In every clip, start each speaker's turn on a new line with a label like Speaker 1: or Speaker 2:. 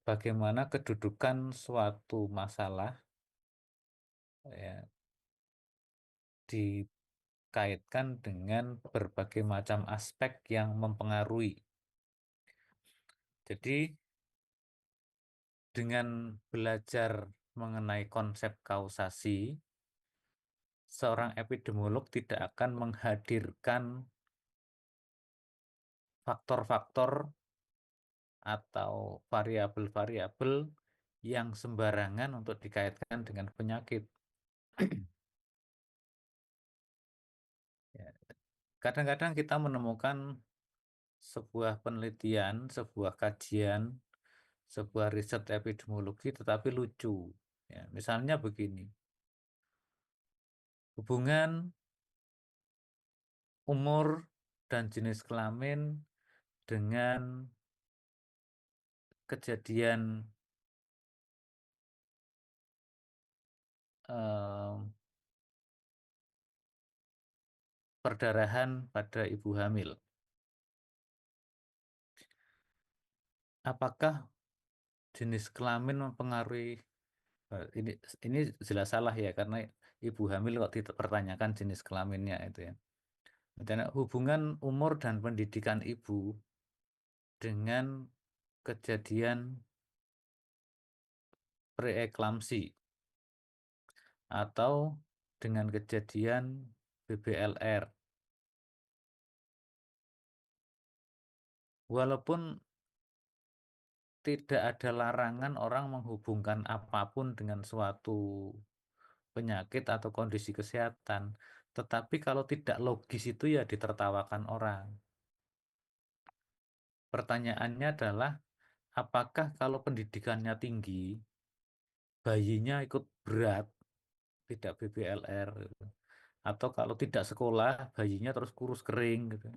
Speaker 1: bagaimana kedudukan suatu masalah ya, dikaitkan dengan berbagai macam aspek yang mempengaruhi. Jadi dengan belajar mengenai konsep kausasi, seorang epidemiolog tidak akan menghadirkan faktor-faktor atau variabel-variabel yang sembarangan untuk dikaitkan dengan penyakit. Ya, kadang-kadang kita menemukan sebuah penelitian, sebuah kajian, sebuah riset epidemiologi tetapi lucu. Ya, misalnya begini, hubungan umur dan jenis kelamin dengan kejadian perdarahan pada ibu hamil. Apakah jenis kelamin mempengaruhi ini jelas salah ya, karena ibu hamil kok dipertanyakan jenis kelaminnya itu ya. Dan hubungan umur dan pendidikan ibu dengan kejadian preeklamsi atau dengan kejadian BBLR. Walaupun tidak ada larangan orang menghubungkan apapun dengan suatu penyakit atau kondisi kesehatan, tetapi kalau tidak logis itu ya ditertawakan orang. Pertanyaannya adalah, apakah kalau pendidikannya tinggi, bayinya ikut berat, tidak BBLR, gitu. Atau kalau tidak sekolah, bayinya terus kurus kering, gitu.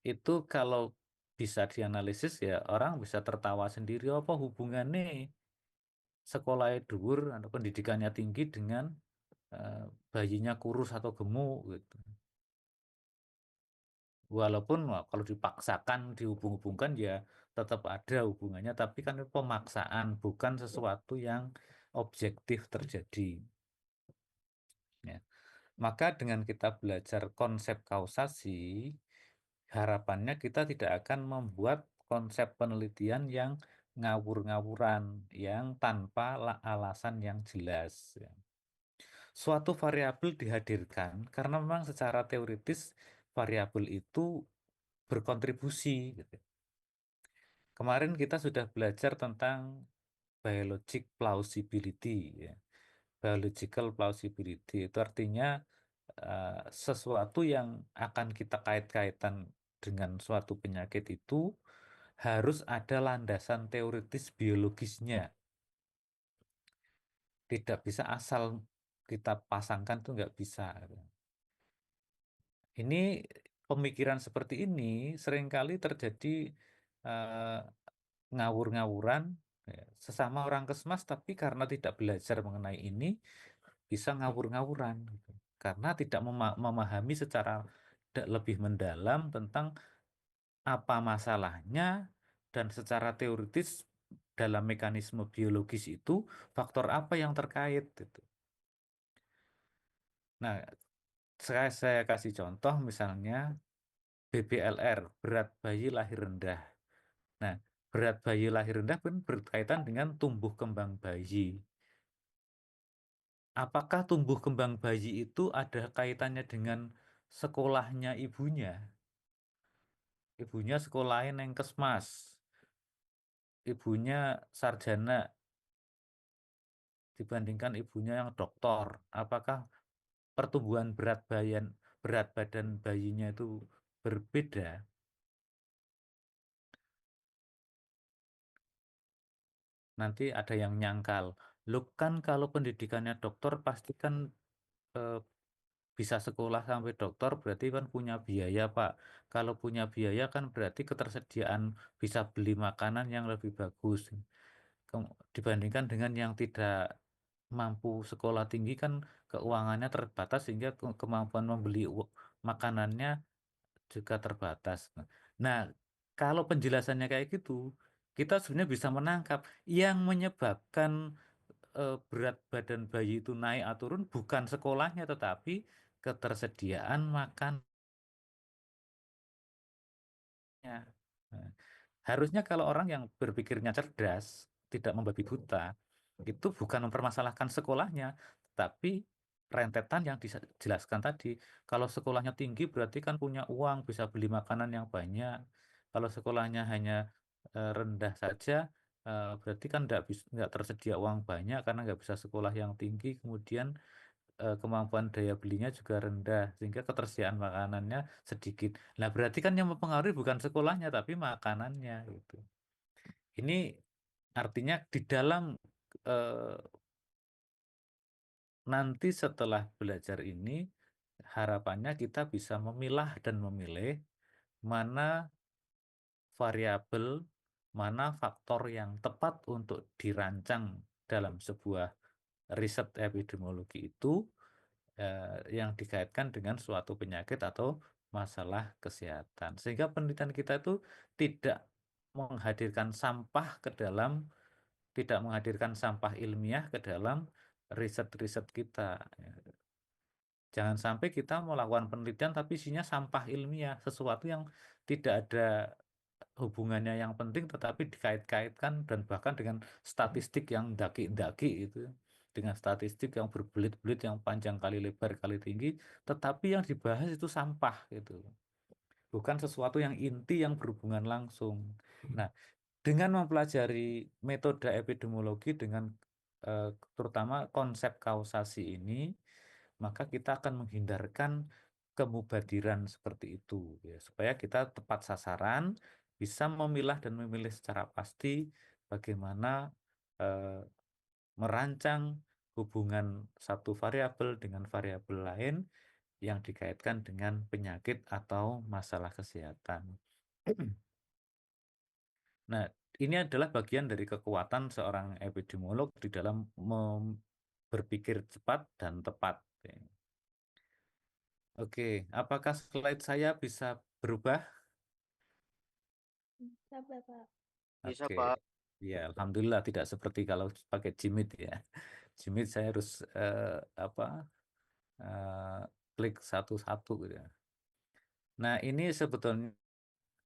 Speaker 1: Itu kalau bisa dianalisis ya orang bisa tertawa sendiri, apa hubungannya sekolahnya dhuwur atau pendidikannya tinggi dengan eh, bayinya kurus atau gemuk gitu. Walaupun kalau dipaksakan dihubung-hubungkan ya tetap ada hubungannya, tapi kan itu pemaksaan, bukan sesuatu yang objektif terjadi. Ya. Maka dengan kita belajar konsep kausasi, harapannya kita tidak akan membuat konsep penelitian yang ngawur-ngawuran, yang tanpa alasan yang jelas. Ya. Suatu variabel dihadirkan karena memang secara teoritis variabel itu berkontribusi, gitu. Kemarin kita sudah belajar tentang biologic plausibility, ya. Biological plausibility itu artinya sesuatu yang akan kita kait-kaitan dengan suatu penyakit itu harus ada landasan teoritis biologisnya. Tidak bisa asal kita pasangkan, tuh nggak bisa. Ini pemikiran seperti ini seringkali terjadi eh, ngawur-ngawuran ya, sesama orang kesmas, tapi karena tidak belajar mengenai ini bisa ngawur-ngawuran gitu. Karena tidak memahami secara lebih mendalam tentang apa masalahnya dan secara teoritis dalam mekanisme biologis itu faktor apa yang terkait gitu. Nah, saya kasih contoh misalnya BBLR, berat bayi lahir rendah. Nah, berat bayi lahir rendah pun berkaitan dengan tumbuh kembang bayi. Apakah tumbuh kembang bayi itu ada kaitannya dengan sekolahnya ibunya? Ibunya sekolahin yang kesmas, ibunya sarjana dibandingkan ibunya yang doktor. Apakah pertumbuhan berat badan bayinya itu berbeda? Nanti ada yang nyangkal. Loh kan kalau pendidikannya dokter pasti kan eh, bisa sekolah sampai dokter berarti kan punya biaya, Pak. Kalau punya biaya kan berarti ketersediaan bisa beli makanan yang lebih bagus. Dibandingkan dengan yang tidak mampu sekolah tinggi kan keuangannya terbatas sehingga kemampuan membeli makanannya juga terbatas. Nah, kalau penjelasannya kayak gitu, kita sebenarnya bisa menangkap yang menyebabkan berat badan bayi itu naik atau turun bukan sekolahnya, tetapi ketersediaan makannya. Nah, harusnya kalau orang yang berpikirnya cerdas, tidak membabi buta, itu bukan mempermasalahkan sekolahnya, tapi rentetan yang dijelaskan tadi. Kalau sekolahnya tinggi berarti kan punya uang, bisa beli makanan yang banyak. Kalau sekolahnya hanya rendah saja, berarti kan nggak tersedia uang banyak karena nggak bisa sekolah yang tinggi. Kemudian kemampuan daya belinya juga rendah, sehingga ketersediaan makanannya sedikit. Nah, berarti kan yang mempengaruhi bukan sekolahnya, tapi makanannya gitu. Ini artinya di dalam eh, nanti setelah belajar ini, harapannya kita bisa memilah dan memilih mana variabel, mana faktor yang tepat untuk dirancang dalam sebuah riset epidemiologi itu yang dikaitkan dengan suatu penyakit atau masalah kesehatan. Sehingga penelitian kita itu tidak menghadirkan sampah ke dalam, tidak menghadirkan sampah ilmiah ke dalam riset-riset kita. Jangan sampai kita melakukan penelitian tapi isinya sampah ilmiah, sesuatu yang tidak ada hubungannya yang penting tetapi dikait-kaitkan dan bahkan dengan statistik yang daki-daki itu, dengan statistik yang berbelit-belit, yang panjang kali lebar kali tinggi, tetapi yang dibahas itu sampah gitu, bukan sesuatu yang inti yang berhubungan langsung. Nah, dengan mempelajari metode epidemiologi dengan terutama konsep kausasi ini, maka kita akan menghindarkan kemubadiran seperti itu ya, supaya kita tepat sasaran, bisa memilah dan memilih secara pasti bagaimana eh, merancang hubungan satu variabel dengan variabel lain yang dikaitkan dengan penyakit atau masalah kesehatan. Nah, ini adalah bagian dari kekuatan seorang epidemiolog di dalam berpikir cepat dan tepat. Oke, apakah slide saya bisa berubah?
Speaker 2: Bisa, Bapak.
Speaker 3: Bisa,
Speaker 1: Oke,
Speaker 3: Pak.
Speaker 1: ya alhamdulillah tidak seperti kalau pakai Jimit ya. Jimit saya harus apa eh, klik satu-satu gitu ya. Nah, ini sebetulnya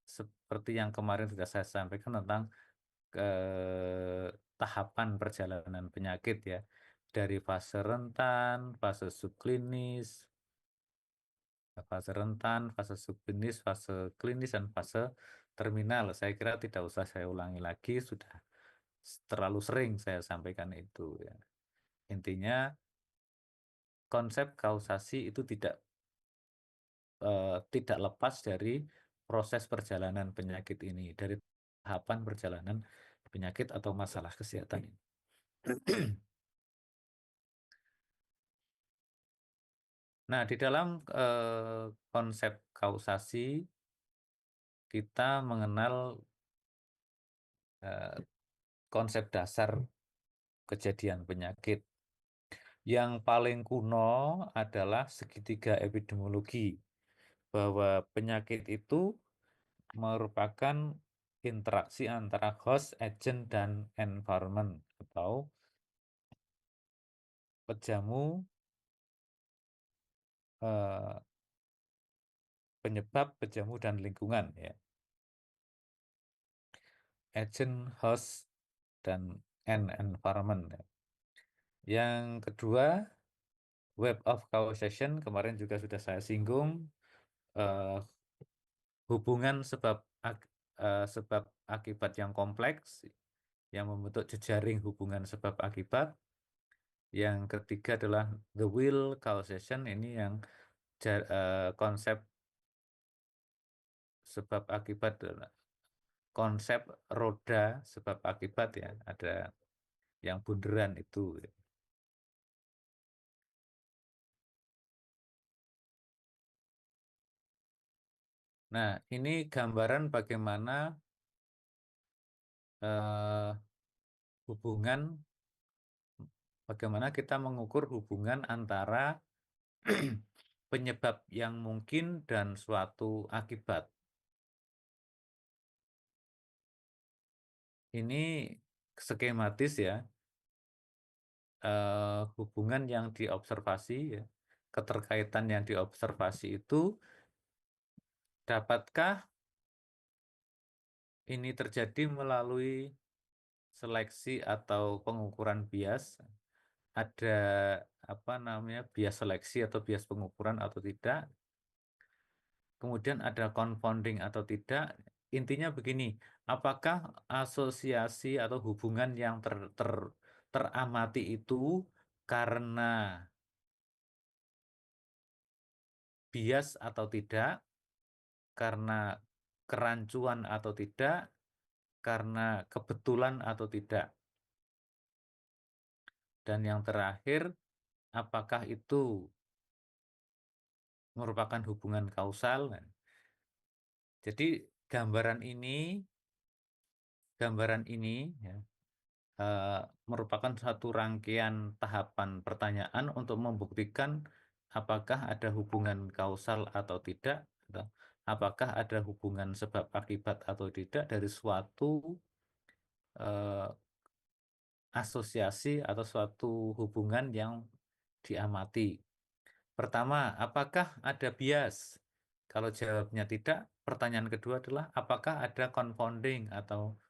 Speaker 1: seperti yang kemarin sudah saya sampaikan tentang tahapan perjalanan penyakit ya, dari fase rentan, fase rentan, fase subklinis, fase klinis, dan fase terminal. Saya kira tidak usah saya ulangi lagi, sudah terlalu sering saya sampaikan itu ya. Intinya konsep kausasi itu tidak lepas dari proses perjalanan penyakit ini, dari tahapan perjalanan penyakit atau masalah kesehatan ini. Nah, di dalam konsep kausasi kita mengenal konsep dasar kejadian penyakit. Yang paling kuno adalah segitiga epidemiologi, bahwa penyakit itu merupakan interaksi antara host, agent, dan environment atau pejamu, penyebab, pejamu, dan lingkungan ya. Agent, host, dan environment ya. Yang kedua, web of causation, kemarin juga sudah saya singgung, hubungan sebab akibat yang kompleks yang membentuk jejaring hubungan sebab akibat. Yang ketiga adalah the wheel causation, ini yang konsep sebab akibat, konsep roda sebab akibat ya, ada yang bunderan itu. Nah, ini gambaran bagaimana kita mengukur hubungan antara penyebab yang mungkin dan suatu akibat. Ini skematis ya, hubungan yang diobservasi ya, keterkaitan yang diobservasi itu dapatkah ini terjadi melalui seleksi atau pengukuran bias, ada apa namanya bias seleksi atau bias pengukuran atau tidak, kemudian ada confounding atau tidak. Intinya begini, apakah asosiasi atau hubungan yang teramati itu karena bias atau tidak, karena kerancuan atau tidak, karena kebetulan atau tidak. Dan yang terakhir, apakah itu merupakan hubungan kausal? Jadi gambaran ini ya, merupakan satu rangkaian tahapan pertanyaan untuk membuktikan apakah ada hubungan kausal atau tidak, atau apakah ada hubungan sebab akibat atau tidak dari suatu eh, asosiasi atau suatu hubungan yang diamati. Pertama, apakah ada bias? Kalau jawabnya tidak, pertanyaan kedua adalah apakah ada confounding atau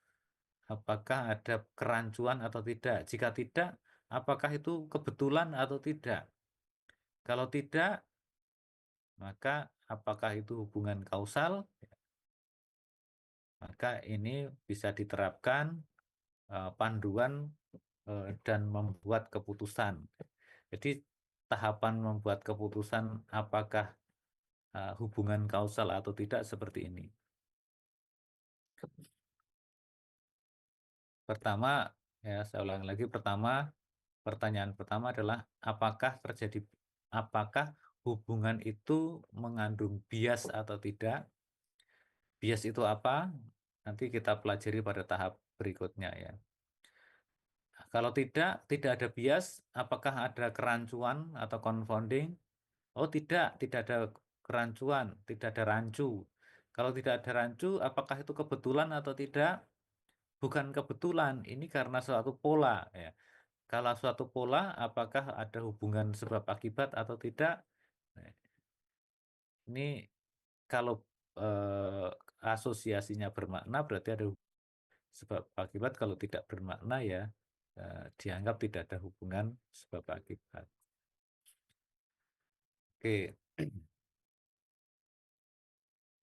Speaker 1: apakah ada kerancuan atau tidak? Jika tidak, apakah itu kebetulan atau tidak? Kalau tidak, maka apakah itu hubungan kausal? Maka ini bisa diterapkan panduan dan membuat keputusan. Jadi tahapan membuat keputusan apakah hubungan kausal atau tidak seperti ini. Pertama, ya saya ulang lagi, pertanyaan pertama adalah apakah hubungan itu mengandung bias atau tidak? Bias itu apa? Nanti kita pelajari pada tahap berikutnya ya. Kalau tidak ada bias, apakah ada kerancuan atau confounding? Oh tidak ada kerancuan, tidak ada rancu. Kalau tidak ada rancu, apakah itu kebetulan atau tidak? Bukan kebetulan, ini karena suatu pola ya. Kalau suatu pola, apakah ada hubungan sebab akibat atau tidak? Nah, ini kalau asosiasinya bermakna berarti ada sebab akibat. Kalau tidak bermakna ya dianggap tidak ada hubungan sebab akibat. Oke,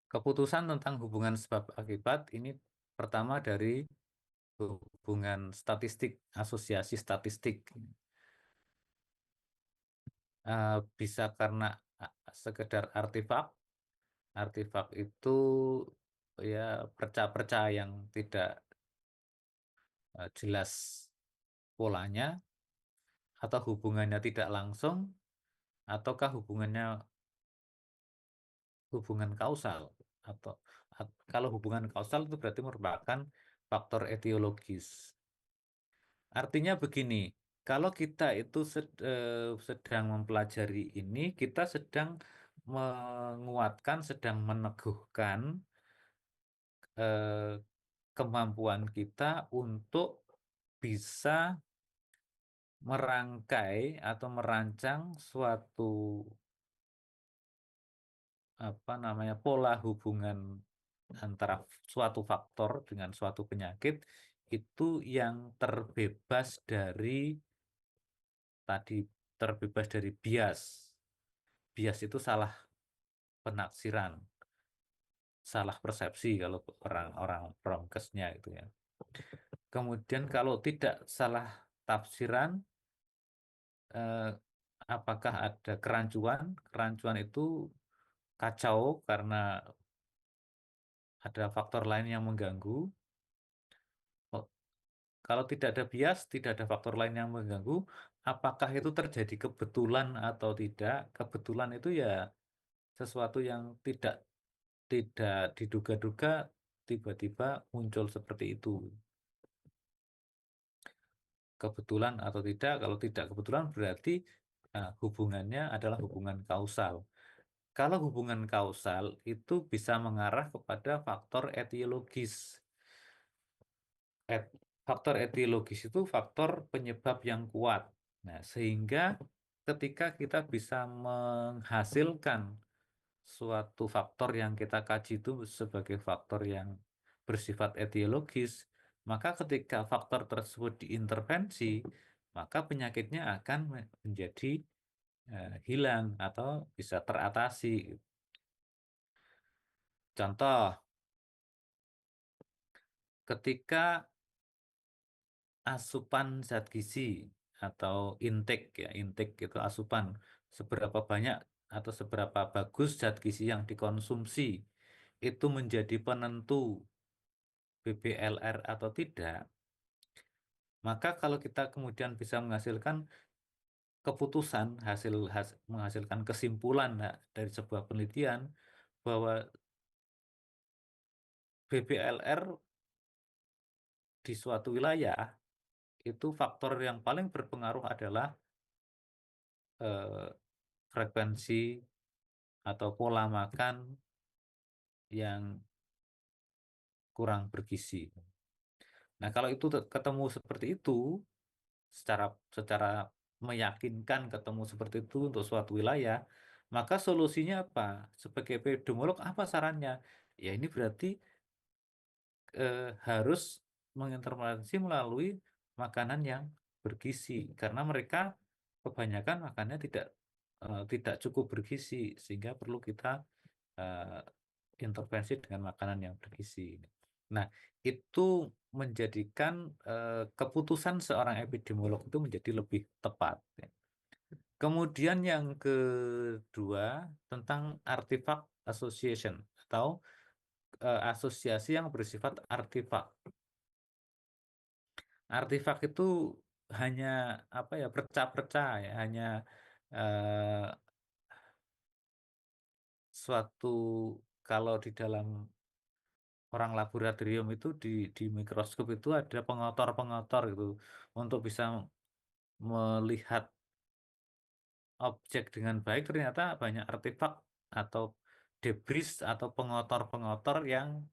Speaker 1: keputusan tentang hubungan sebab akibat ini pertama dari hubungan statistik, asosiasi statistik. Bisa karena sekedar artefak. Artefak itu ya perca-perca yang tidak jelas polanya, atau hubungannya tidak langsung, ataukah hubungan kausal, atau kalau hubungan kausal itu berarti merupakan faktor etiologis. Artinya begini, kalau kita itu sedang mempelajari ini, kita sedang menguatkan, sedang meneguhkan eh, kemampuan kita untuk bisa merangkai atau merancang suatu pola hubungan antara suatu faktor dengan suatu penyakit itu yang tadi terbebas dari bias. Bias itu salah penaksiran, salah persepsi kalau orang-orang promkesnya itu ya. Kemudian kalau tidak salah tafsiran, eh, apakah ada kerancuan? Kerancuan itu kacau karena ada faktor lain yang mengganggu. Oh, kalau tidak ada bias, tidak ada faktor lain yang mengganggu, apakah itu terjadi kebetulan atau tidak? Kebetulan itu ya sesuatu yang tidak tidak diduga-duga tiba-tiba muncul seperti itu. Kebetulan atau tidak? Kalau tidak kebetulan berarti hubungannya adalah hubungan kausal. Kalau hubungan kausal itu bisa mengarah kepada faktor etiologis. faktor etiologis itu faktor penyebab yang kuat. Nah, sehingga ketika kita bisa menghasilkan suatu faktor yang kita kaji itu sebagai faktor yang bersifat etiologis, maka ketika faktor tersebut diintervensi, maka penyakitnya akan menjadi hilang atau bisa teratasi. Contoh, ketika asupan zat gizi atau intake ya, intake itu asupan seberapa banyak atau seberapa bagus zat gizi yang dikonsumsi itu menjadi penentu BBLR atau tidak, maka kalau kita kemudian bisa menghasilkan keputusan menghasilkan kesimpulan dari sebuah penelitian bahwa BBLR di suatu wilayah itu faktor yang paling berpengaruh adalah eh, frekuensi atau pola makan yang kurang bergizi. Nah, kalau itu ketemu seperti itu, secara secara meyakinkan ketemu seperti itu untuk suatu wilayah, maka solusinya apa? Sebagai epidemiolog, apa sarannya? Ya ini berarti harus mengintervensi melalui makanan yang bergizi, karena mereka kebanyakan makannya tidak cukup bergizi, sehingga perlu kita eh, intervensi dengan makanan yang bergizi. Nah, itu menjadikan keputusan seorang epidemiolog itu menjadi lebih tepat. Kemudian yang kedua tentang artifact association atau asosiasi yang bersifat artifak. Artifak itu hanya apa ya, perca-perca ya, hanya eh, suatu, kalau di dalam orang laboratorium itu di mikroskop itu ada pengotor-pengotor itu untuk bisa melihat objek dengan baik, ternyata banyak artefak atau debris atau pengotor-pengotor yang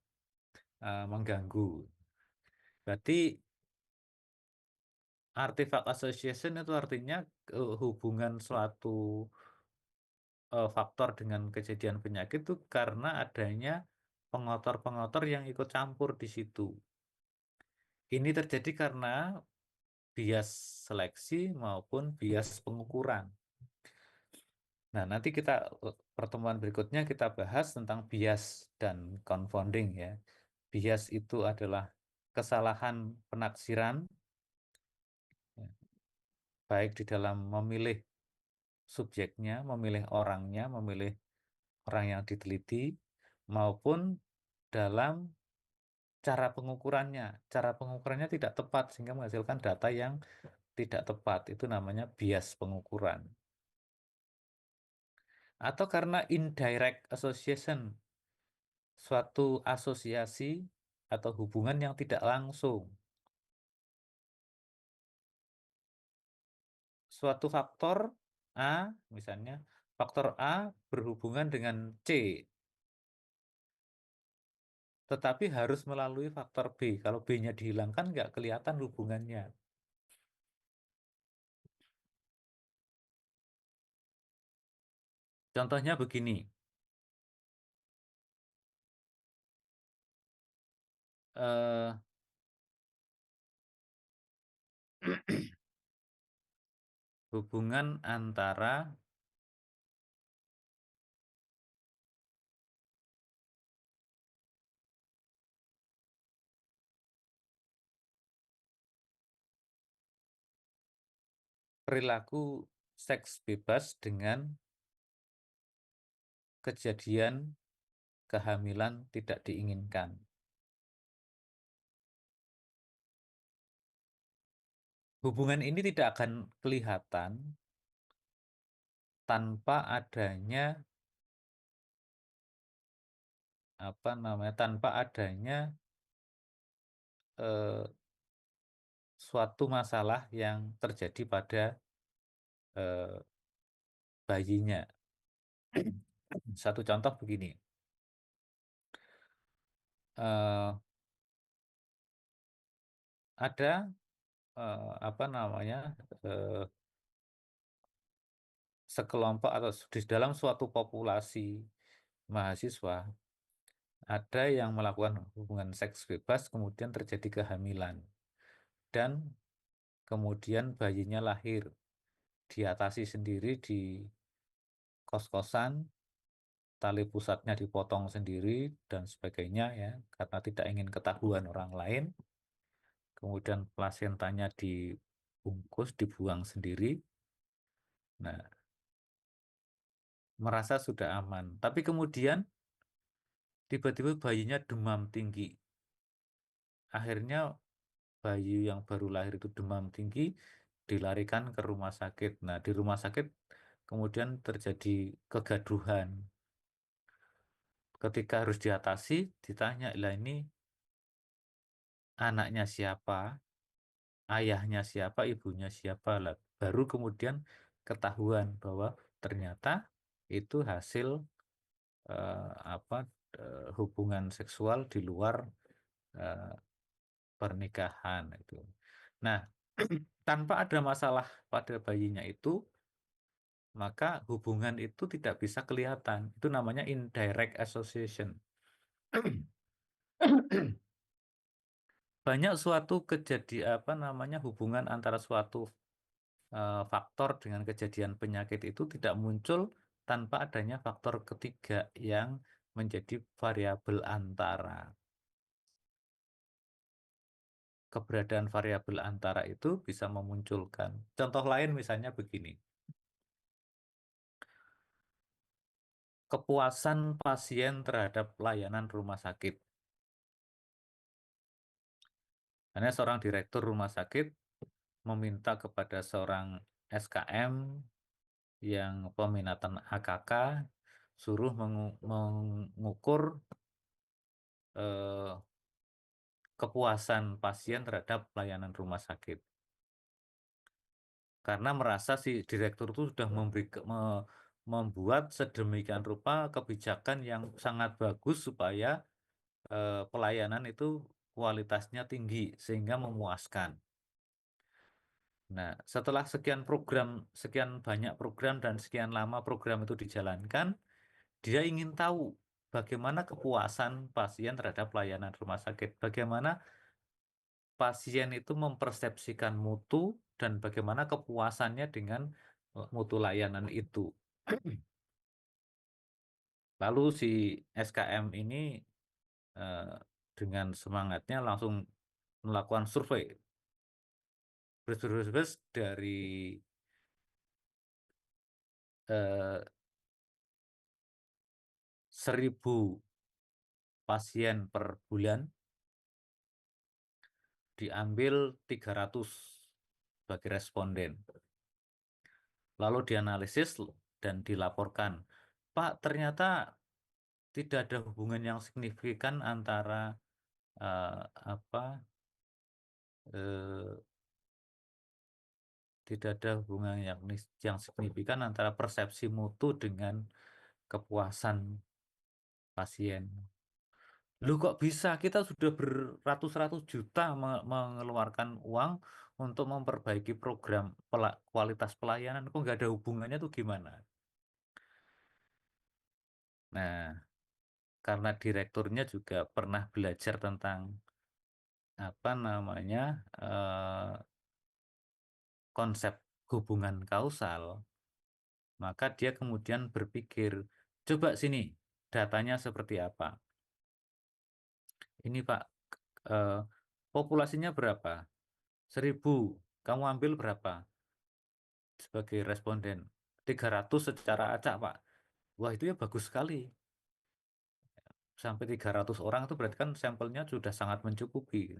Speaker 1: mengganggu. Berarti artifact association itu artinya hubungan suatu faktor dengan kejadian penyakit itu karena adanya pengotor-pengotor yang ikut campur di situ. Ini terjadi karena bias seleksi maupun bias pengukuran. Nah, nanti pertemuan berikutnya kita bahas tentang bias dan confounding ya. Bias itu adalah kesalahan penaksiran, ya, baik di dalam memilih subjeknya, memilih orangnya, memilih orang yang diteliti, maupun dalam cara pengukurannya. Cara pengukurannya tidak tepat sehingga menghasilkan data yang tidak tepat. Itu namanya bias pengukuran. Atau karena indirect association, suatu asosiasi atau hubungan yang tidak langsung. Suatu faktor A, misalnya faktor A berhubungan dengan C, tetapi harus melalui faktor B. Kalau B-nya dihilangkan, nggak kelihatan hubungannya. Contohnya begini, eh, hubungan antara perilaku seks bebas dengan kejadian kehamilan tidak diinginkan. Hubungan ini tidak akan kelihatan tanpa adanya tanpa adanya eh, suatu masalah yang terjadi pada eh, bayinya. Satu contoh begini, eh, ada apa namanya sekelompok atau di dalam suatu populasi mahasiswa ada yang melakukan hubungan seks bebas kemudian terjadi kehamilan dan kemudian bayinya lahir diatasi sendiri di kos-kosan, tali pusatnya dipotong sendiri dan sebagainya ya karena tidak ingin ketahuan orang lain. Kemudian plasentanya dibungkus, dibuang sendiri. Nah, merasa sudah aman. Tapi kemudian tiba-tiba bayinya demam tinggi. Akhirnya bayi yang baru lahir itu demam tinggi, dilarikan ke rumah sakit. Nah, di rumah sakit kemudian terjadi kegaduhan. Ketika harus diatasi, ditanya, lah ini anaknya siapa, ayahnya siapa, ibunya siapa. Lah, baru kemudian ketahuan bahwa ternyata itu hasil apa hubungan seksual di luar eh, pernikahan itu. Nah, tanpa ada masalah pada bayinya itu, maka hubungan itu tidak bisa kelihatan. Itu namanya indirect association. Banyak suatu kejadian apa namanya hubungan antara suatu faktor dengan kejadian penyakit itu tidak muncul tanpa adanya faktor ketiga yang menjadi variabel antara. Keberadaan variabel antara itu bisa memunculkan. Contoh lain misalnya begini. Kepuasan pasien terhadap layanan rumah sakit. Hanya seorang direktur rumah sakit meminta kepada seorang SKM yang peminatan AKK suruh mengukur eh, kepuasan pasien terhadap layanan rumah sakit. Karena merasa si direktur itu sudah membuat sedemikian rupa kebijakan yang sangat bagus supaya pelayanan itu kualitasnya tinggi sehingga memuaskan. Nah, setelah sekian banyak program dan sekian lama program itu dijalankan, dia ingin tahu bagaimana kepuasan pasien terhadap pelayanan rumah sakit, bagaimana pasien itu mempersepsikan mutu dan bagaimana kepuasannya dengan mutu layanan itu. Lalu si SKM ini eh, dengan semangatnya langsung melakukan survei bers dari 1.000 pasien per bulan, diambil 300 bagi responden. Lalu dianalisis dan dilaporkan, Pak, ternyata tidak ada hubungan yang signifikan antara eh, apa eh, tidak ada hubungan yang signifikan antara persepsi mutu dengan kepuasan pasien. Loh kok bisa? Kita sudah beratus-ratus juta mengeluarkan uang untuk memperbaiki program kualitas pelayanan. Kok nggak ada hubungannya tuh gimana? Nah, karena direkturnya juga pernah belajar tentang apa namanya konsep hubungan kausal, maka dia kemudian berpikir, coba sini datanya seperti apa? Ini Pak, eh, populasinya berapa? 1.000. Kamu ambil berapa sebagai responden? 300 secara acak, Pak. Wah, itu ya bagus sekali. Sampai 300 orang itu berarti kan sampelnya sudah sangat mencukupi.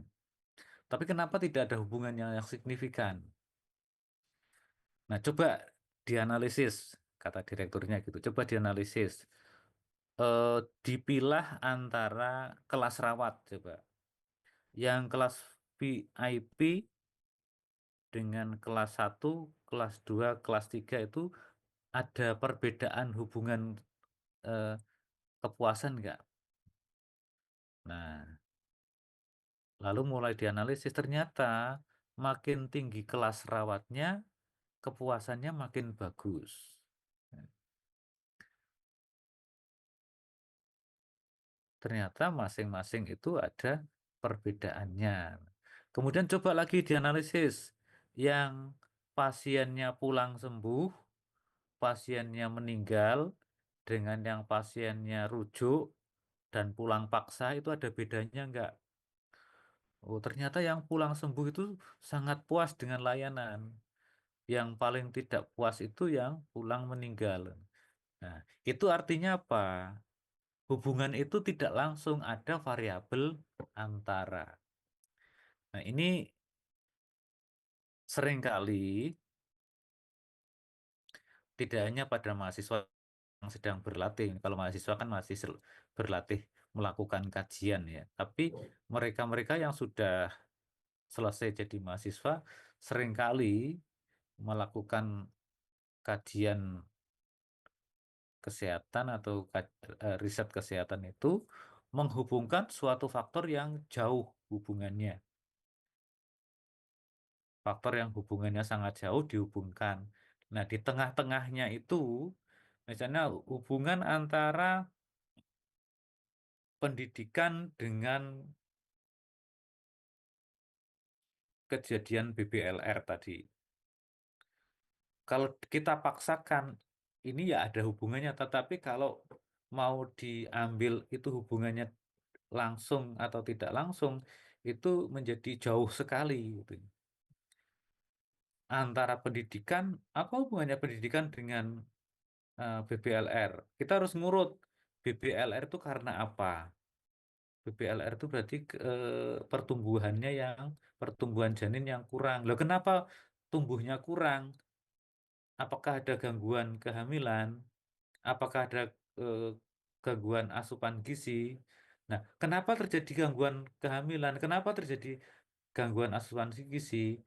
Speaker 1: Tapi kenapa tidak ada hubungannya yang signifikan? Nah, coba dianalisis, kata direkturnya gitu. Coba dianalisis. Eh, dipilah antara kelas rawat, coba. Yang kelas VIP dengan kelas 1, kelas 2, kelas 3 itu ada perbedaan hubungan eh, kepuasan nggak? Nah, Lalu mulai dianalisis, ternyata makin tinggi kelas rawatnya, kepuasannya makin bagus. Ternyata masing-masing itu ada perbedaannya. Kemudian coba lagi dianalisis, yang pasiennya pulang sembuh, pasiennya meninggal, dengan yang pasiennya rujuk dan pulang paksa itu ada bedanya enggak? Oh, ternyata yang pulang sembuh itu sangat puas dengan layanan. Yang paling tidak puas itu yang pulang meninggal. Nah, itu artinya apa? Hubungan itu tidak langsung, ada variabel antara. Nah, ini seringkali tidak hanya pada mahasiswa yang sedang berlatih. Kalau mahasiswa kan masih berlatih melakukan kajian ya. Tapi mereka-mereka yang sudah selesai jadi mahasiswa seringkali melakukan kajian kesehatan atau riset kesehatan itu menghubungkan suatu faktor yang jauh hubungannya. Faktor yang hubungannya sangat jauh dihubungkan. Nah, di tengah-tengahnya itu misalnya hubungan antara pendidikan dengan kejadian BBLR tadi. Kalau kita paksakan, ini ya ada hubungannya, tetapi kalau mau diambil itu hubungannya langsung atau tidak langsung, itu menjadi jauh sekali. Gitu. Antara pendidikan, apa hubungannya pendidikan dengan BBLR? Kita harus ngurut, BBLR itu karena apa? BBLR itu berarti pertumbuhan janin yang kurang. Loh, kenapa tumbuhnya kurang? Apakah ada gangguan kehamilan? Apakah ada eh, gangguan asupan gizi? Nah, kenapa terjadi gangguan kehamilan? Kenapa terjadi gangguan asupan gizi?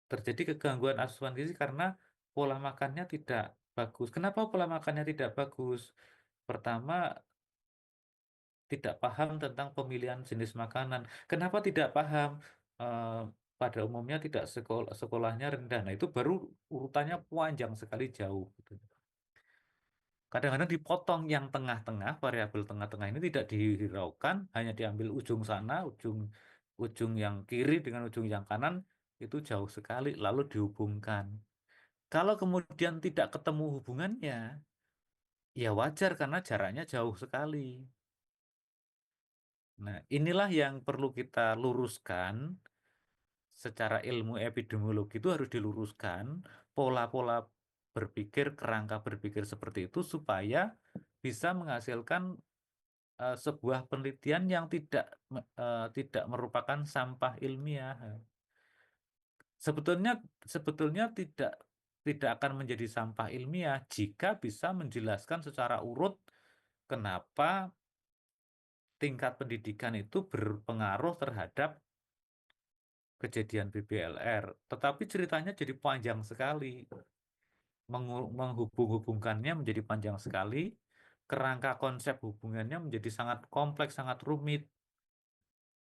Speaker 1: Terjadi kegangguan asupan gizi karena pola makannya tidak bagus. Kenapa pola makannya tidak bagus? Pertama, tidak paham tentang pemilihan jenis makanan. Kenapa tidak paham? Eh, pada umumnya tidak sekolahnya rendah. Nah, itu baru urutannya panjang sekali jauh. Gitu. Kadang-kadang dipotong yang tengah-tengah, variabel tengah-tengah ini tidak dihiraukan, hanya diambil ujung sana, ujung yang kiri dengan ujung yang kanan, itu jauh sekali, lalu dihubungkan. Kalau kemudian tidak ketemu hubungannya, ya wajar karena jaraknya jauh sekali. Nah, inilah yang perlu kita luruskan secara ilmu epidemiologi, itu harus diluruskan pola-pola berpikir, kerangka berpikir seperti itu supaya bisa menghasilkan sebuah penelitian yang tidak merupakan sampah ilmiah. Sebetulnya sebetulnya tidak akan menjadi sampah ilmiah jika bisa menjelaskan secara urut kenapa tingkat pendidikan itu berpengaruh terhadap kejadian BBLR. Tetapi ceritanya jadi panjang sekali. Menghubung-hubungkannya menjadi panjang sekali. Kerangka konsep hubungannya menjadi sangat kompleks, sangat rumit.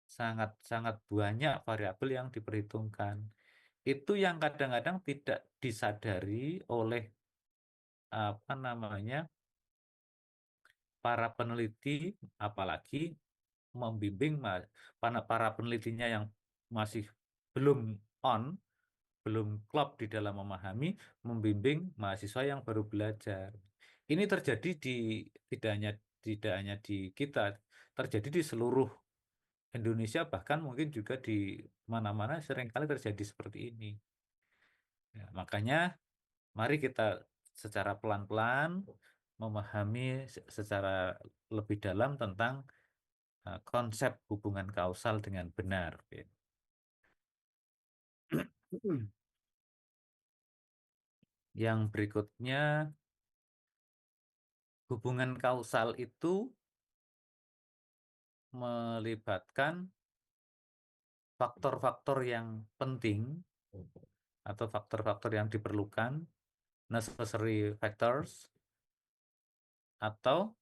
Speaker 1: Sangat-sangat banyak variabel yang diperhitungkan. Itu yang kadang-kadang tidak disadari oleh apa namanya para peneliti, apalagi membimbing para penelitinya yang masih belum on, belum klop di dalam memahami, membimbing mahasiswa yang baru belajar. Ini terjadi tidak hanya di kita, terjadi di seluruh Indonesia, bahkan mungkin juga di mana-mana seringkali terjadi seperti ini. Ya, makanya mari kita secara pelan-pelan memahami secara lebih dalam tentang konsep hubungan kausal dengan benar. Yang berikutnya, hubungan kausal itu melibatkan faktor-faktor yang penting atau faktor-faktor yang diperlukan, necessary factors, atau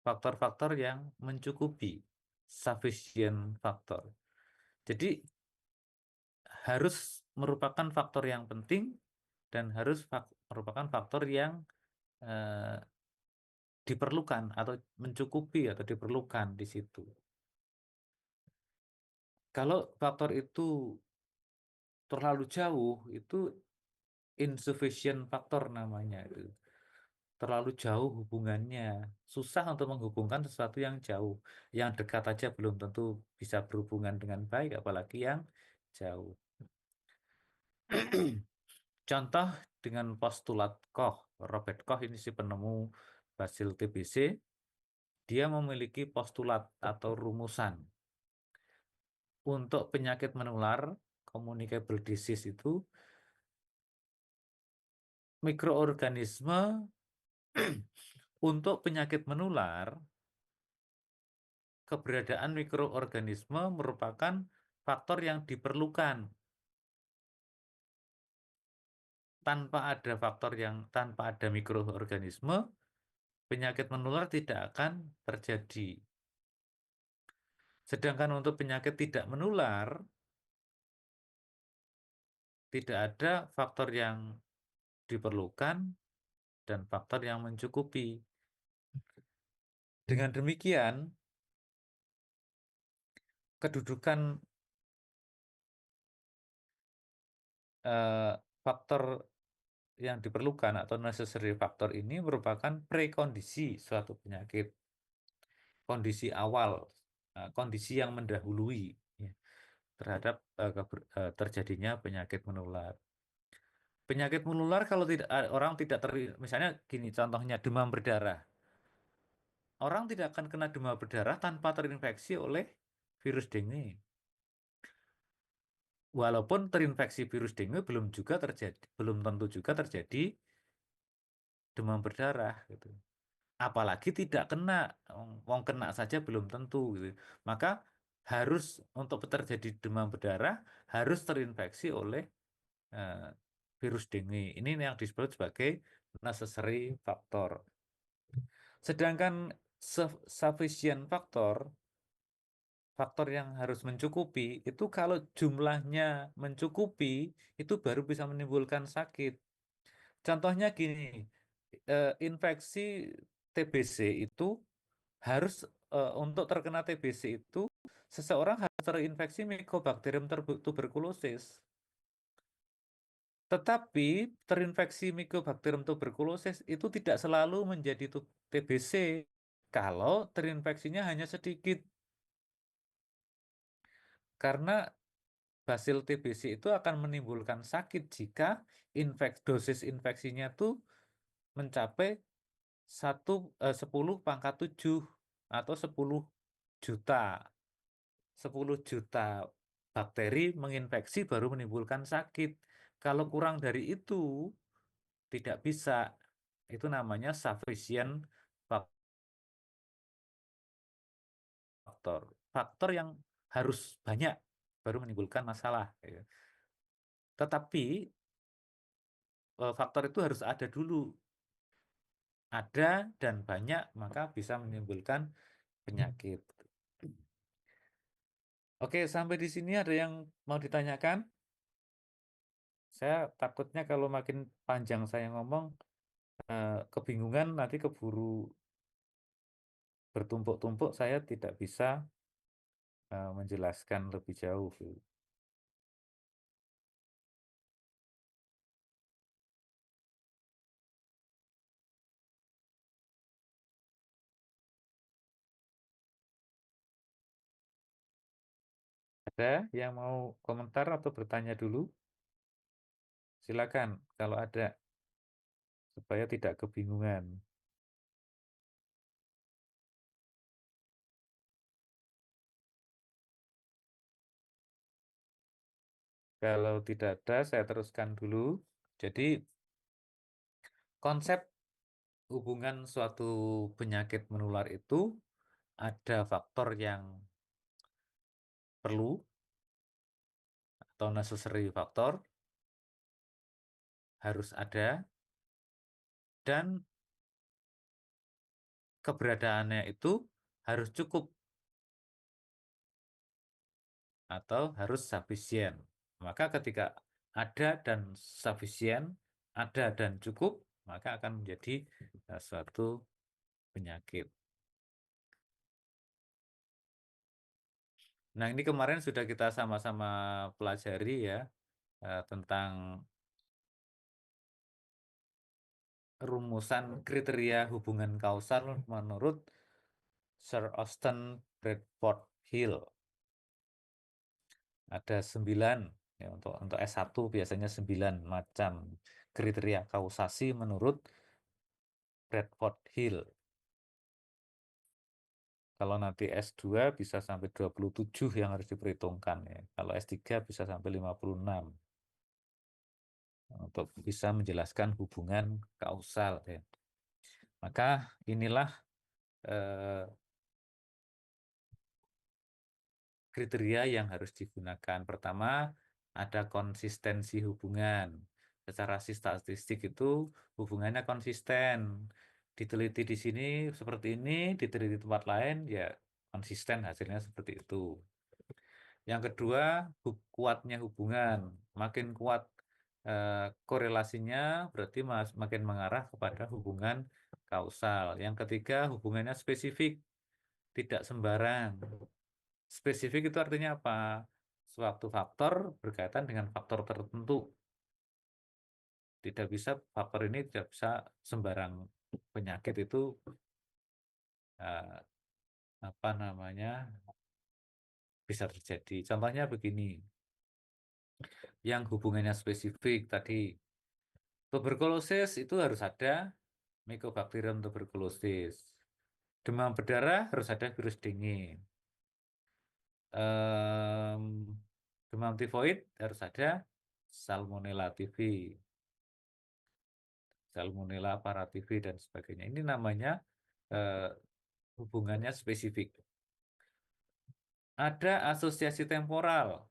Speaker 1: faktor-faktor yang mencukupi. sufficient factor. Jadi harus merupakan faktor yang penting dan harus merupakan faktor yang diperlukan atau mencukupi atau diperlukan di situ. Kalau faktor itu terlalu jauh, itu insufficient factor namanya itu. Terlalu jauh hubungannya. Susah untuk menghubungkan sesuatu yang jauh. Yang dekat aja belum tentu bisa berhubungan dengan baik, apalagi yang jauh. Contoh dengan postulat Koch. Robert Koch ini si penemu Basil TBC. Dia memiliki postulat atau rumusan. Untuk penyakit menular, communicable disease itu, mikroorganisme untuk penyakit menular, keberadaan mikroorganisme merupakan faktor yang diperlukan. Tanpa ada mikroorganisme, penyakit menular tidak akan terjadi. Sedangkan untuk penyakit tidak menular, tidak ada faktor yang diperlukan dan faktor yang mencukupi. Dengan demikian, kedudukan faktor yang diperlukan atau necessary factor ini merupakan prekondisi suatu penyakit, kondisi awal, kondisi yang mendahului ya, terhadap terjadinya penyakit menular. Penyakit menular kalau tidak orang tidak misalnya gini contohnya demam berdarah. Orang tidak akan kena demam berdarah tanpa terinfeksi oleh virus dengue. Walaupun terinfeksi virus dengue belum tentu juga terjadi demam berdarah gitu. Apalagi tidak kena, wong kena saja belum tentu gitu. Maka harus untuk terjadi demam berdarah harus terinfeksi oleh virus dengue. Ini yang disebut sebagai necessary factor. Sedangkan sufficient factor, faktor yang harus mencukupi, itu kalau jumlahnya mencukupi, itu baru bisa menimbulkan sakit. Contohnya gini, infeksi TBC itu harus untuk terkena TBC itu seseorang harus terinfeksi Mycobacterium tuberculosis. Tetapi terinfeksi Mycobacterium tuberculosis itu tidak selalu menjadi TBC kalau terinfeksinya hanya sedikit. Karena Basil TBC itu akan menimbulkan sakit jika dosis infeksinya itu mencapai 10 pangkat 7 atau 10 juta. 10 juta bakteri menginfeksi baru menimbulkan sakit. Kalau kurang dari itu, tidak bisa. Itu namanya sufficient faktor. Faktor yang harus banyak baru menimbulkan masalah. Tetapi faktor itu harus ada dulu. Ada dan banyak, maka bisa menimbulkan penyakit. Oke, sampai di sini ada yang mau ditanyakan? Saya takutnya kalau makin panjang saya ngomong, kebingungan nanti keburu bertumpuk-tumpuk, saya tidak bisa menjelaskan lebih jauh. Ada yang mau komentar atau bertanya dulu? Silakan kalau ada, supaya tidak kebingungan. Kalau tidak ada, saya teruskan dulu. Jadi, konsep hubungan suatu penyakit menular itu ada faktor yang perlu atau necessary faktor, harus ada, dan keberadaannya itu harus cukup. atau harus sufficient. Maka ketika ada dan sufficient, ada dan cukup, maka akan menjadi suatu penyakit. Nah, ini kemarin sudah kita sama-sama pelajari ya tentang rumusan kriteria hubungan kausal menurut Sir Austin Bradford Hill. Ada 9 ya, untuk S1 biasanya 9 macam kriteria kausasi menurut Bradford Hill. Kalau nanti S2 bisa sampai 27 yang harus diperhitungkan ya. Kalau S3 bisa sampai 56 untuk bisa menjelaskan hubungan kausal ya. Maka inilah kriteria yang harus digunakan. Pertama, ada konsistensi hubungan. Secara statistik itu hubungannya konsisten. Diteliti di sini seperti ini, diteliti di tempat lain, ya konsisten hasilnya seperti itu. Yang kedua, kuatnya hubungan. Makin kuat korelasinya, berarti makin mengarah kepada hubungan kausal. Yang ketiga, hubungannya spesifik, tidak sembarang. Spesifik itu artinya apa? Suatu faktor berkaitan dengan faktor tertentu. Tidak bisa, faktor ini tidak bisa sembarang penyakit itu eh, apa namanya bisa terjadi. Contohnya begini, yang hubungannya spesifik tadi, tuberkulosis itu harus ada Mycobacterium tuberculosis. Demam berdarah harus ada virus dengue. Em, Demam tifoid harus ada Salmonella typhi. Salmonella paratyphi dan sebagainya. Ini namanya eh, hubungannya spesifik. Ada asosiasi temporal.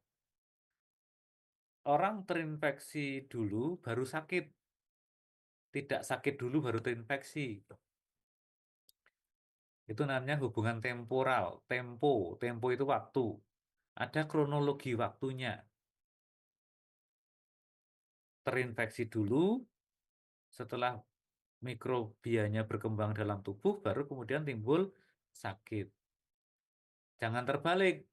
Speaker 1: Orang terinfeksi dulu baru sakit. Tidak sakit dulu baru terinfeksi. Itu namanya hubungan temporal. Tempo itu waktu. Ada kronologi waktunya. Terinfeksi dulu, setelah mikrobianya berkembang dalam tubuh, baru kemudian timbul sakit. Jangan terbalik.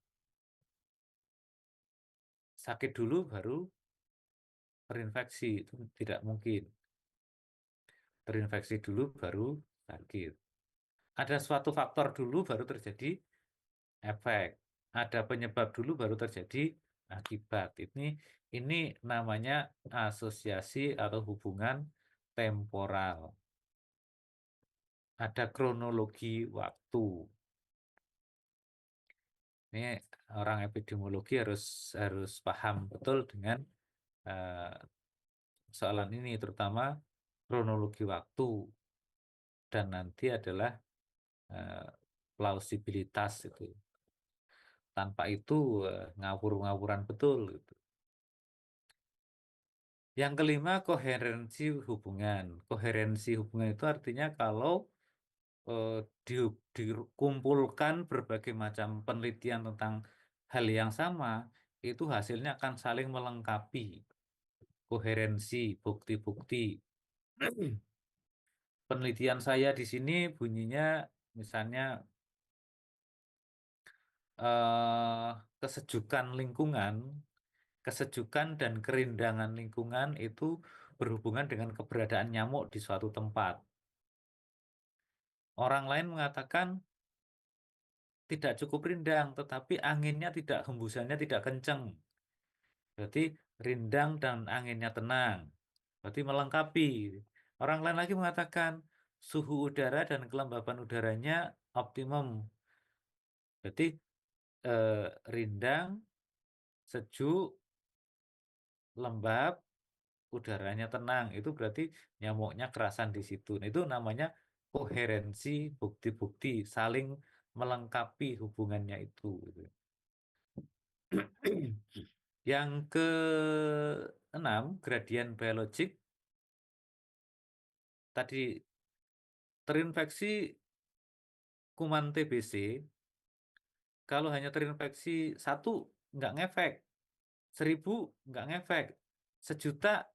Speaker 1: Sakit dulu baru terinfeksi, itu tidak mungkin. Terinfeksi dulu baru sakit. Ada suatu faktor dulu baru terjadi efek. Ada penyebab dulu baru terjadi akibat. Ini namanya asosiasi atau hubungan temporal. Ada kronologi waktu. Ini orang epidemiologi harus paham betul dengan uh, soalan ini, terutama kronologi waktu, dan nanti adalah plausibilitas itu. Tanpa itu ngawur-ngawuran betul gitu. Yang kelima, koherensi hubungan. Koherensi hubungan itu artinya kalau eh, dikumpulkan berbagai macam penelitian tentang hal yang sama, itu hasilnya akan saling melengkapi. Koherensi, bukti-bukti. Penelitian saya di sini bunyinya misalnya eh, kesejukan lingkungan, kesejukan dan kerindangan lingkungan itu berhubungan dengan keberadaan nyamuk di suatu tempat. Orang lain mengatakan tidak cukup rindang, tetapi anginnya tidak, hembusannya tidak kencang. Berarti rindang dan anginnya tenang. Berarti melengkapi. Orang lain lagi mengatakan suhu udara dan kelembapan udaranya optimum. Berarti rindang, sejuk, lembab, udaranya tenang. Itu berarti nyamuknya kerasan di situ. Nah, itu namanya koherensi bukti-bukti, saling melengkapi hubungannya itu. Gitu. Yang keenam, gradien biologik. Tadi terinfeksi kuman TBC, kalau hanya terinfeksi satu, nggak ngefek, 1.000 nggak ngefek, 1 juta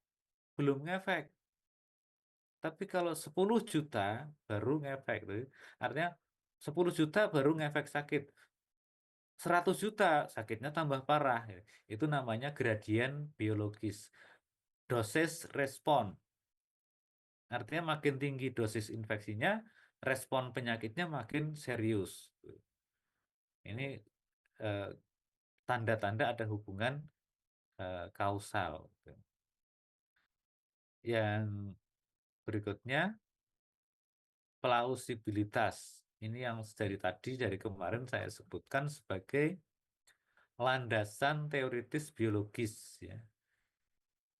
Speaker 1: belum ngefek. Tapi kalau 10 juta baru ngefek tuh. Artinya 10 juta baru ngefek sakit. 100 juta sakitnya tambah parah. Itu namanya gradien biologis. Dosis respon. Artinya makin tinggi dosis infeksinya, respon penyakitnya makin serius. Ini eh, tanda-tanda ada hubungan kausal. Yang berikutnya, plausibilitas. Ini yang dari kemarin saya sebutkan sebagai landasan teoritis biologis. Ya.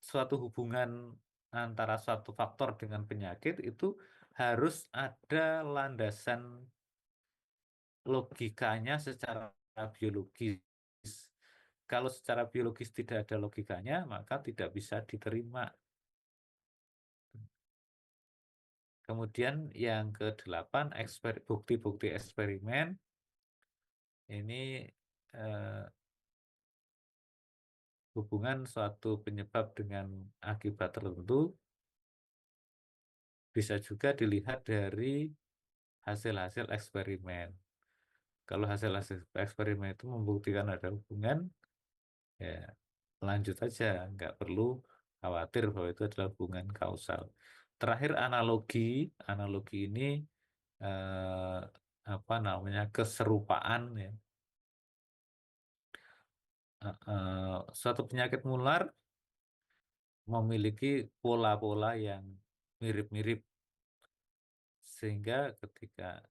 Speaker 1: Suatu hubungan antara suatu faktor dengan penyakit itu harus ada landasan logikanya secara biologis. Kalau secara biologis tidak ada logikanya, maka tidak bisa diterima. Kemudian yang ke-8, bukti-bukti eksperimen. Ini eh, hubungan suatu penyebab dengan akibat tertentu bisa juga dilihat dari hasil-hasil eksperimen. Kalau hasil-hasil eksperimen itu membuktikan ada hubungan, ya lanjut aja, nggak perlu khawatir bahwa itu adalah hubungan kausal. Terakhir analogi, analogi ini eh, apa namanya keserupaan ya. Suatu penyakit menular memiliki pola-pola yang mirip-mirip sehingga ketika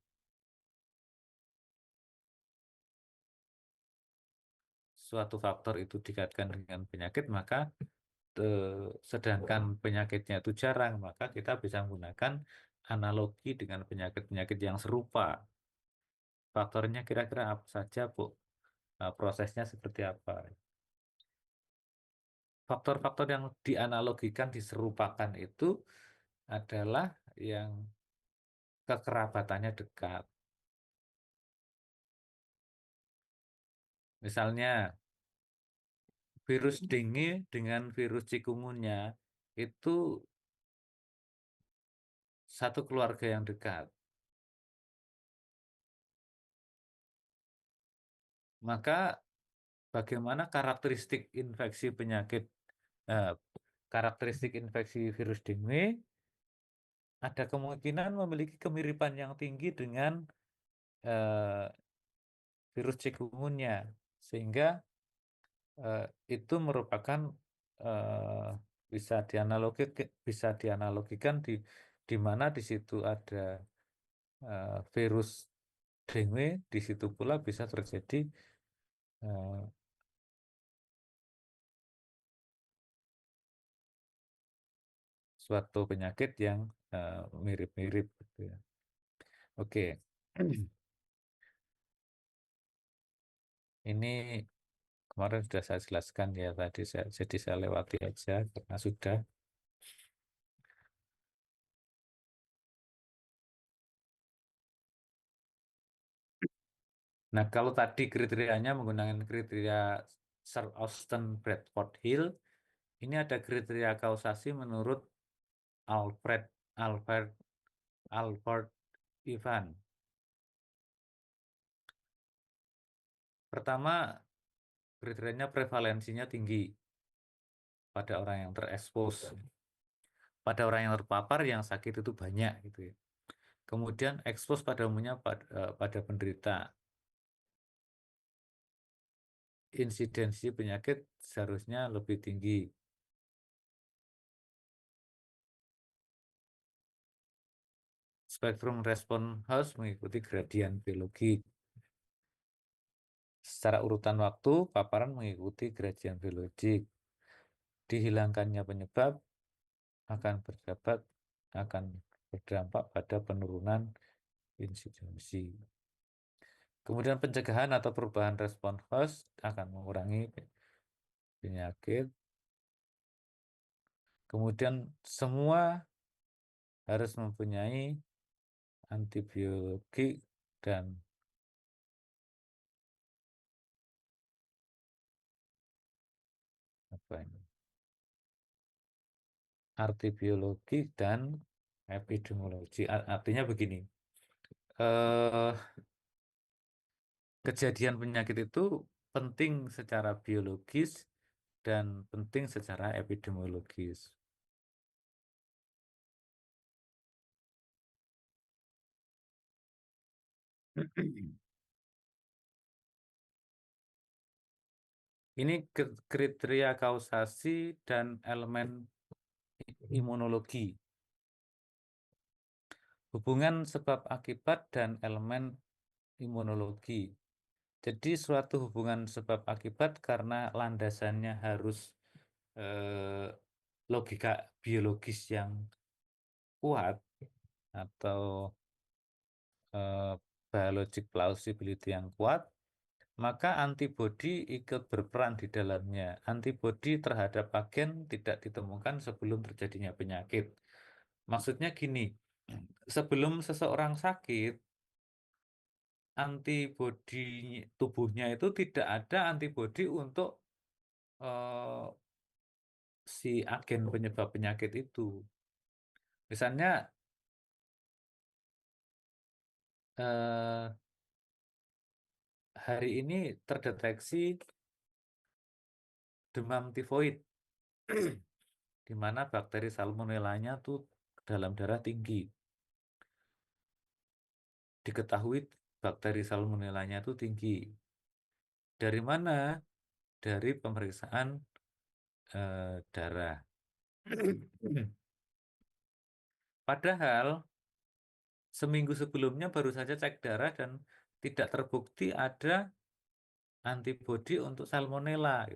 Speaker 1: suatu faktor itu dikaitkan dengan penyakit maka sedangkan penyakitnya itu jarang maka kita bisa menggunakan analogi dengan penyakit-penyakit yang serupa. Faktornya kira-kira apa saja, Bu? Prosesnya seperti apa? Faktor-faktor yang dianalogikan, diserupakan itu adalah yang kekerabatannya dekat. Misalnya, virus dengue dengan virus chikungunya itu satu keluarga yang dekat. Maka bagaimana eh, karakteristik infeksi virus dengue ada kemungkinan memiliki kemiripan yang tinggi dengan eh, virus chikungunya, sehingga eh, itu merupakan eh, bisa dianalogikan di mana di situ ada virus dengue, di situ pula bisa terjadi eh, suatu penyakit yang mirip-mirip gitu ya. Oke. Ini kemarin sudah saya jelaskan ya tadi jadi saya lewati aja karena sudah. Nah, kalau tadi kriterianya menggunakan kriteria Sir Austin Bradford Hill, ini ada kriteria kausasi menurut Alfred Albert Albert Ivan. Pertama, kriterianya prevalensinya tinggi pada orang yang terekspos. Pada orang yang terpapar yang sakit itu banyak gitu ya. Kemudian ekspos pada umumnya pada penderita. Insidensi penyakit seharusnya lebih tinggi. Spektrum respon harus mengikuti gradien biologi. Secara urutan waktu, paparan mengikuti gradien biologik. Dihilangkannya penyebab akan berdampak pada penurunan insidensi. Kemudian pencegahan atau perubahan respon host akan mengurangi penyakit. Kemudian semua harus mempunyai antibiotik dan Apa ini? Arti biologi dan epidemiologi. Artinya begini, eh, kejadian penyakit itu penting secara biologis dan penting secara epidemiologis. Ini kriteria kausasi dan elemen imunologi. Hubungan sebab akibat dan elemen imunologi. Jadi suatu hubungan sebab akibat karena landasannya harus eh, logika biologis yang kuat atau eh, biologic plausibility yang kuat, maka antibodi ikut berperan di dalamnya. Antibodi terhadap agen tidak ditemukan sebelum terjadinya penyakit. Maksudnya gini, sebelum seseorang sakit, antibodi tubuhnya itu tidak ada antibodi untuk eh, si agen penyebab penyakit itu. Misalnya eh, hari ini terdeteksi demam tifoid, di mana bakteri salmonellanya tuh dalam darah tinggi. Diketahui bakteri salmonellanya itu tinggi. Dari mana? Dari pemeriksaan darah. Padahal seminggu sebelumnya baru saja cek darah dan tidak terbukti ada antibodi untuk salmonella.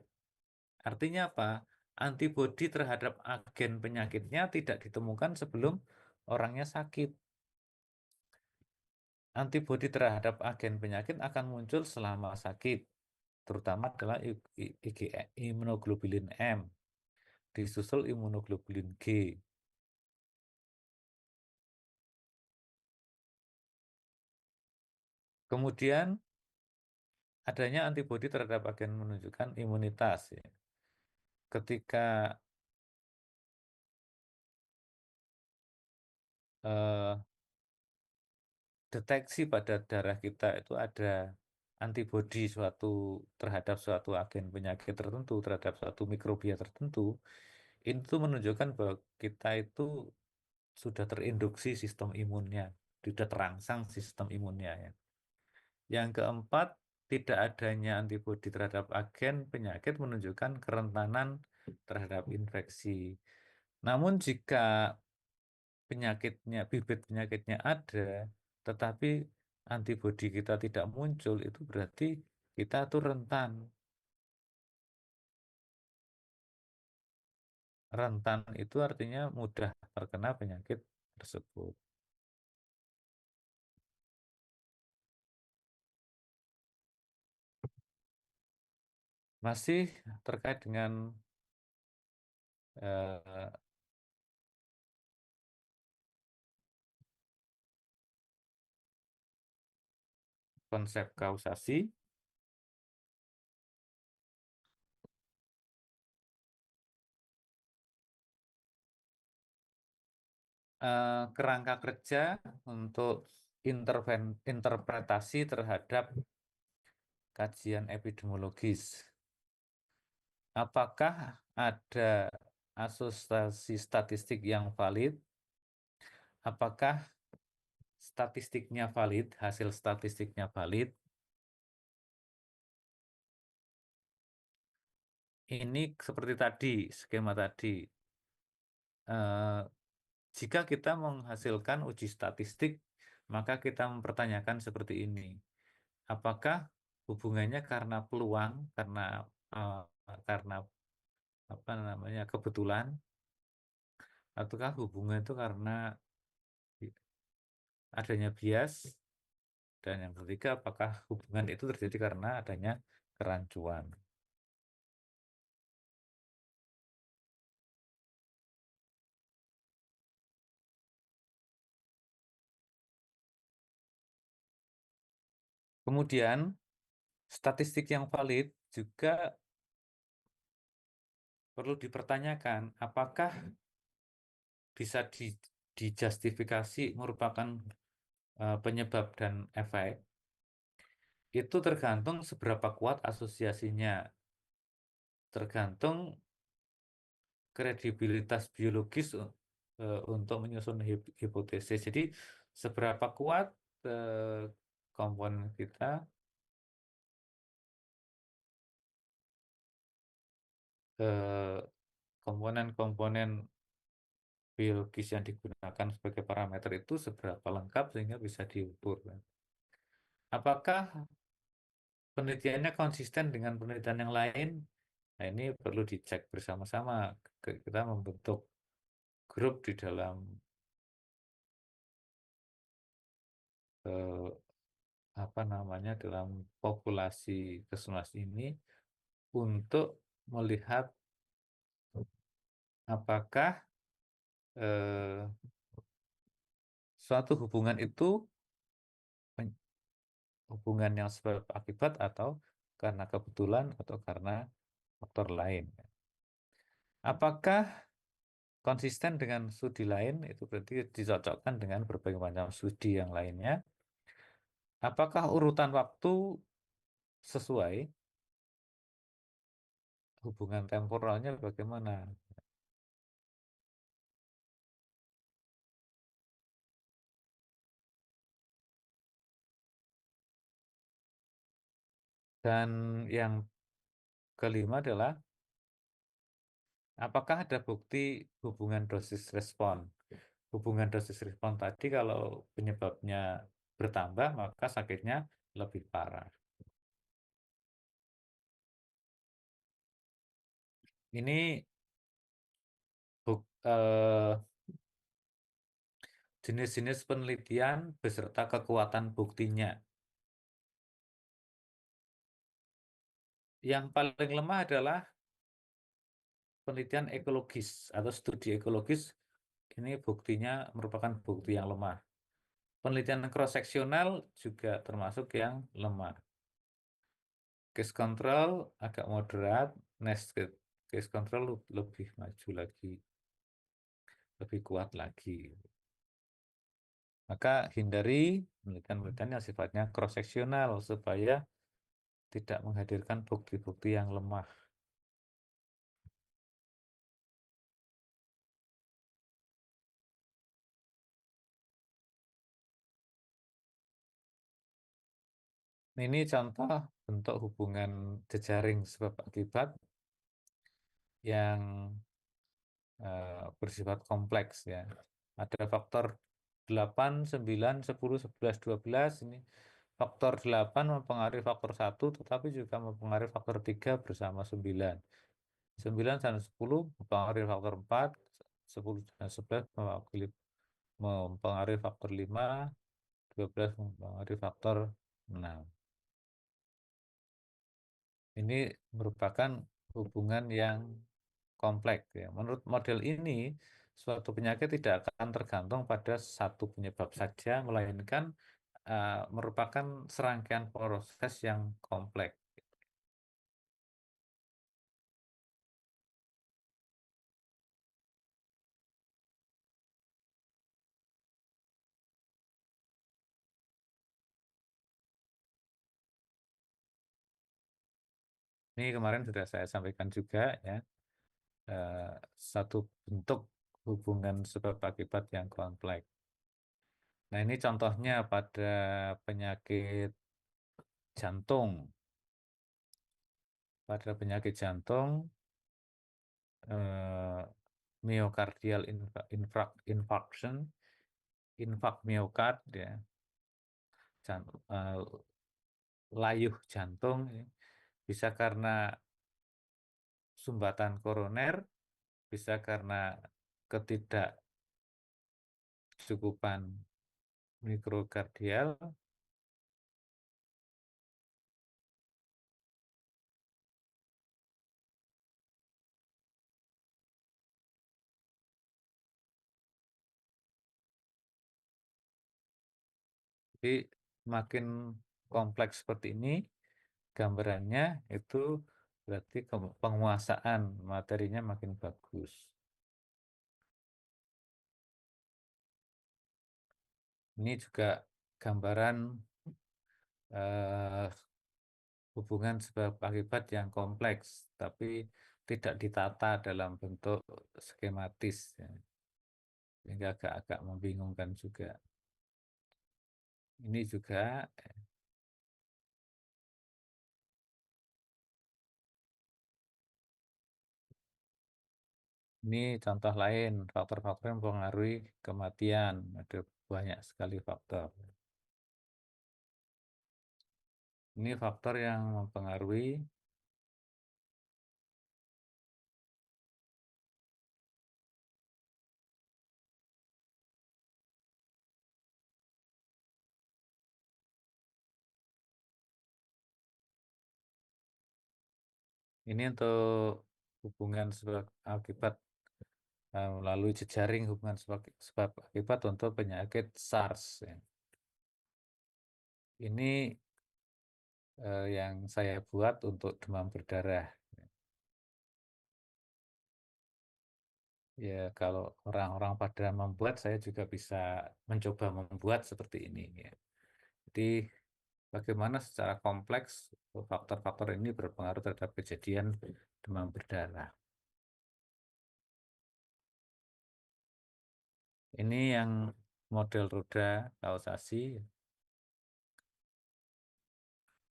Speaker 1: Artinya apa? Antibodi terhadap agen penyakitnya tidak ditemukan sebelum orangnya sakit. Antibodi terhadap agen penyakit akan muncul selama sakit, terutama adalah imunoglobulin M, disusul imunoglobulin G. Kemudian adanya antibodi terhadap agen menunjukkan imunitas, ya. Ketika eh, deteksi pada darah kita itu ada antibodi terhadap suatu agen penyakit tertentu, terhadap suatu mikrobia tertentu, itu menunjukkan bahwa kita itu sudah terinduksi sistem imunnya, sudah terangsang sistem imunnya, ya. Yang keempat, tidak adanya antibodi terhadap agen penyakit menunjukkan kerentanan terhadap infeksi. Namun jika bibit penyakitnya ada, tetapi antibodi kita tidak muncul, itu berarti kita tuh rentan. Rentan itu artinya mudah terkena penyakit tersebut. Masih terkait dengan eh, konsep kausasi, kerangka kerja untuk interpretasi terhadap kajian epidemiologis. Apakah ada asosiasi statistik yang valid? Apakah statistiknya valid, hasil statistiknya valid? Ini seperti tadi, skema tadi. Eh, Jika kita menghasilkan uji statistik, maka kita mempertanyakan seperti ini. Apakah hubungannya karena peluang, eh, karena apa namanya kebetulan, ataukah hubungan itu karena adanya bias, dan yang ketiga apakah hubungan itu terjadi karena adanya kerancuan. Kemudian statistik yang valid juga perlu dipertanyakan apakah bisa dijustifikasi merupakan penyebab dan efek. Itu tergantung seberapa kuat asosiasinya, tergantung kredibilitas biologis untuk menyusun hipotesis. Jadi seberapa kuat komponen kita, komponen-komponen biologis yang digunakan sebagai parameter itu seberapa lengkap sehingga bisa diukur. Apakah penelitiannya konsisten dengan penelitian yang lain? Nah, ini perlu dicek bersama-sama. Kita membentuk grup di dalam eh, dalam populasi kesemas ini untuk melihat apakah eh, suatu hubungan itu hubungan yang sebab akibat atau karena kebetulan atau karena faktor lain. Apakah konsisten dengan studi lain, itu berarti dicocokkan dengan berbagai macam studi yang lainnya. Apakah urutan waktu sesuai, hubungan temporalnya bagaimana? Dan yang kelima adalah apakah ada bukti hubungan dosis respon? Hubungan dosis respon tadi kalau penyebabnya bertambah, maka sakitnya lebih parah. Ini jenis-jenis penelitian beserta kekuatan buktinya. Yang paling lemah adalah penelitian ekologis atau studi ekologis. Ini buktinya merupakan bukti yang lemah. Penelitian cross-seksional juga termasuk yang lemah. Case control agak moderat, next case control lebih maju lagi, lebih kuat lagi. Maka hindari penelitian-penelitian yang sifatnya cross-seksional supaya tidak menghadirkan bukti-bukti yang lemah. Ini contoh bentuk hubungan jejaring sebab akibat yang bersifat kompleks ya. Ada faktor 8, 9, 10, 11, 12 ini. Faktor 8 mempengaruhi faktor 1 tetapi juga mempengaruhi faktor 3 bersama 9. 9 dan 10 mempengaruhi faktor 4, 10 dan 11 mempengaruhi faktor 5, 12 mempengaruhi faktor 6. Ini merupakan hubungan yang kompleks ya. Menurut model ini, suatu penyakit tidak akan tergantung pada satu penyebab saja, melainkan merupakan serangkaian proses yang kompleks. Ini kemarin sudah saya sampaikan juga ya, eh, satu bentuk hubungan sebab akibat yang kompleks. Nah, ini contohnya pada penyakit jantung. Pada penyakit jantung, eh, myocardial infarction, infak miokard ya, eh, layuh jantung ya. Bisa karena sumbatan koroner, bisa karena ketidakcukupan mikrokardial, jadi makin kompleks seperti ini gambarannya itu Berarti penguasaan materinya makin bagus. Ini juga gambaran eh, hubungan sebab akibat yang kompleks, tapi tidak ditata dalam bentuk skematis, ya. Sehingga agak-agak membingungkan juga. Ini juga, ini contoh lain, faktor-faktor yang mempengaruhi kematian. Ada banyak sekali faktor. Ini faktor yang mempengaruhi ini untuk hubungan sebab akibat melalui jejaring hubungan sebab akibat untuk penyakit SARS, ya. Ini yang saya buat untuk demam berdarah. Ya, kalau orang-orang pada membuat, saya juga bisa mencoba membuat seperti ini, ya. Jadi, bagaimana secara kompleks faktor-faktor ini berpengaruh terhadap kejadian demam berdarah. Ini yang model roda kausasi.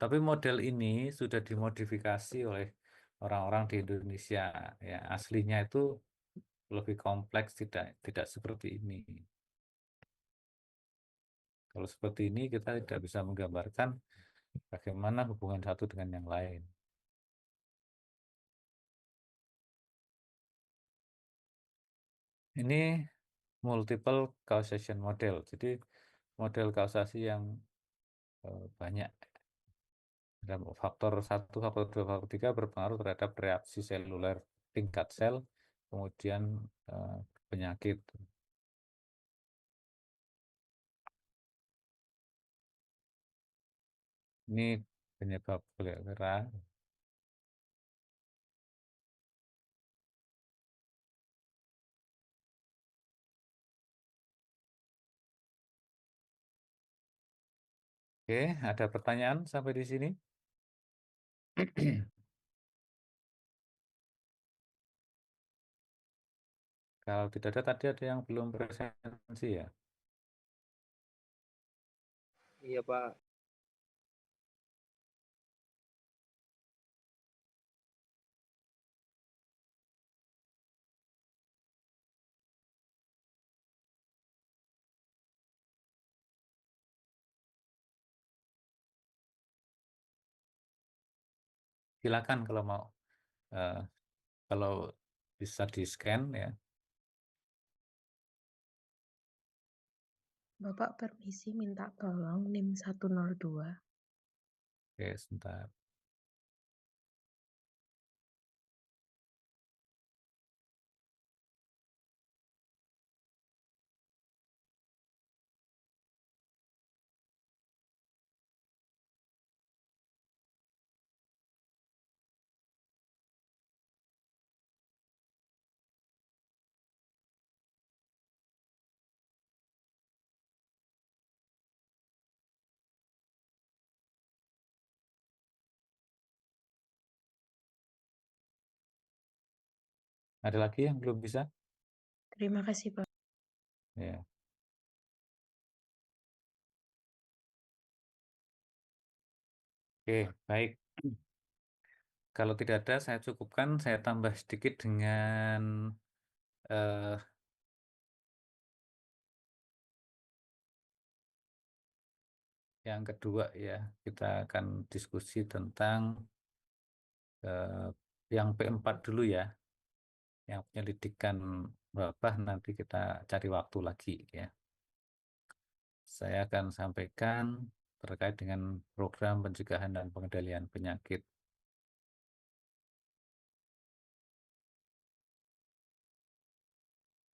Speaker 1: Tapi model ini sudah dimodifikasi oleh orang-orang di Indonesia. Ya, aslinya itu lebih kompleks, tidak seperti ini. Kalau seperti ini kita tidak bisa menggambarkan bagaimana hubungan satu dengan yang lain. Ini multiple causation model. Jadi model kausasi yang banyak. Dan faktor 1, faktor 2, faktor 3 berpengaruh terhadap reaksi seluler tingkat sel, kemudian penyakit. Ini penyebab kolera. Oke, ada pertanyaan sampai di sini? Kalau tidak ada, tadi ada yang belum presensi, ya.
Speaker 2: Iya Pak.
Speaker 1: Silakan kalau mau, eh, kalau bisa di scan, ya.
Speaker 3: Bapak permisi minta tolong NIM 102.
Speaker 1: Oke, sebentar. Ada lagi yang belum bisa?
Speaker 3: Terima kasih Pak.
Speaker 1: Ya. Oke, baik. Kalau tidak ada, saya cukupkan. Saya tambah sedikit dengan eh, yang kedua, ya. Kita akan diskusi tentang eh, yang P4 dulu, ya. Yang penyelidikan wabah nanti kita cari waktu lagi, ya. Saya akan sampaikan terkait dengan program pencegahan dan pengendalian penyakit